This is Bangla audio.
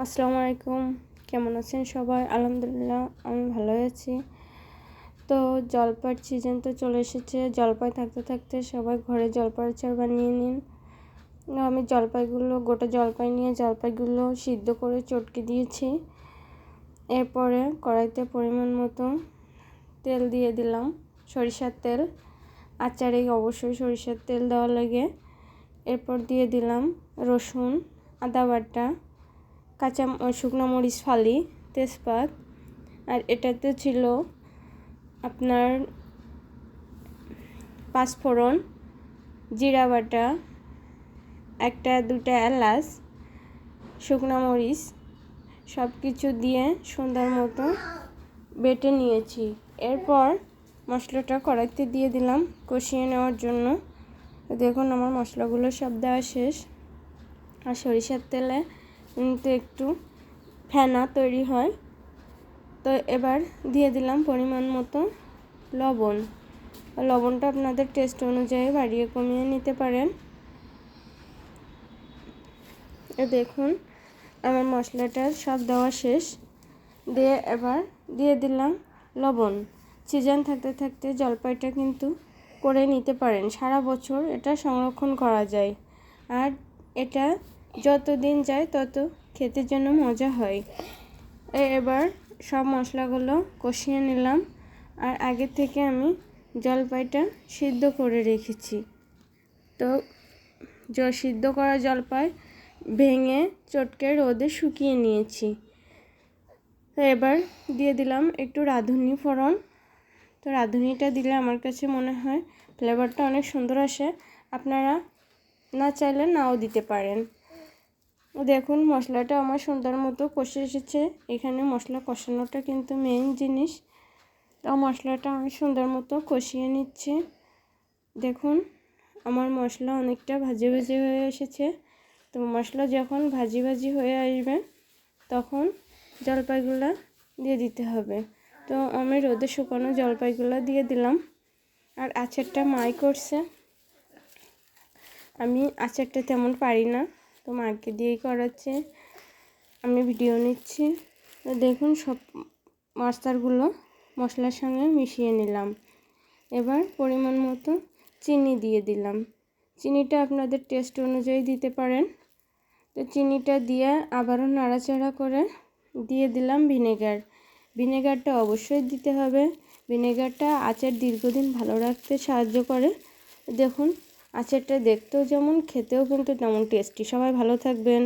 আসসালামু আলাইকুম। কেমন আছেন সবাই? আলহামদুলিল্লাহ আমি ভালো আছি। তো জলপাইয়ের সিজন তো চলে এসেছে। জলপাই থাকতে থাকতে সবাই ঘরে জলপাইয়ের আচার বানিয়ে নিন। আমি গোটা জলপাই নিয়ে জলপাইগুলো সিদ্ধ করে চটকে দিয়েছি। এরপরে কড়াইতে পরিমাণ মতো তেল দিয়ে দিলাম, সরিষার তেল। আচারে অবশ্যই সরিষার তেল দেওয়া লাগে। এরপর দিয়ে দিলাম রসুন, আদা বাটা, শুকনো মরিচ ফালি, তেজপাত, আর এটাতে ছিল আপনার পাঁচফোড়ন, জিরা বাটা, দুটা এলাচ, শুকনো মরিচ, সব কিছু দিয়ে সুন্দর মতো বেটে নিয়েছি। এরপর মশলাটা কড়াইতে দিয়ে দিলাম কষিয়ে নেওয়ার জন্য। দেখুন আমার মশলাগুলো সব দেওয়া শেষ। আর সরিষার তেলে কিন্তু একটু ফেনা তৈরি হয়। তো এবার দিয়ে দিলাম পরিমাণ মতো লবণ। লবণটা আপনাদের টেস্ট অনুযায়ী বাড়িয়ে কমিয়ে নিতে পারেন। দেখুন আমার মশলাটা সব দেওয়া শেষ। দিয়ে এবার দিয়ে দিলাম লবণ। সিজন থাকতে থাকতে জলপাইটা কিন্তু করে নিতে পারেন, সারা বছর এটা সংরক্ষণ করা যায়। আর এটা যত দিন যায় তত খেতে জন্য মজা হয়। এবার সব মশলাগুলো কষিয়ে নিলাম। আর আগে থেকে আমি জলপাইটা সিদ্ধ করে রেখেছি। তো সিদ্ধ করা জলপাই ভেঙে চটকে রোদে শুকিয়ে নিয়েছি। তো এবার দিয়ে দিলাম একটু রাঁধুনি ফোড়ন। তো রাঁধুনিটা দিলে আমার কাছে মনে হয় ফ্লেভারটা অনেক সুন্দর আসে। আপনারা না চাইলে নাও দিতে পারেন। দেখুন মশলাটা আমার সুন্দর মতো কষে এসেছে। এখানে মশলা কষানোটা কিন্তু মেইন জিনিস। তো মশলাটা আমি সুন্দর মতো কষিয়ে নিচ্ছি। দেখুন আমার মশলা অনেকটা ভাজি ভাজি হয়ে এসেছে। তো মশলা যখন ভাজি ভাজি হয়ে আসবে তখন জলপাইগুলো দিয়ে দিতে হবে। তো আমি রোদে শুকানো জলপাইগুলো দিয়ে দিলাম। আর আচারটা মাই করছে, আমি আচারটা তেমন পারি না, তো মাকে দিয়েই করাচ্ছে। আমি ভিডিও নিচ্ছি। তো দেখুন সব মশলাগুলো মশলার সঙ্গে মিশিয়ে নিলাম। এবার পরিমাণ মতো চিনি দিয়ে দিলাম। চিনিটা আপনাদের টেস্ট অনুযায়ী দিতে পারেন। তো চিনিটা দিয়ে আবারও নাড়াচাড়া করে দিয়ে দিলাম ভিনেগার। ভিনেগারটা অবশ্যই দিতে হবে। ভিনেগারটা আচার দীর্ঘদিন ভালো রাখতে সাহায্য করে। দেখুন আচারটা দেখতেও যেমন, খেতেও কিন্তু তেমন টেস্টি। সবাই ভালো থাকবেন।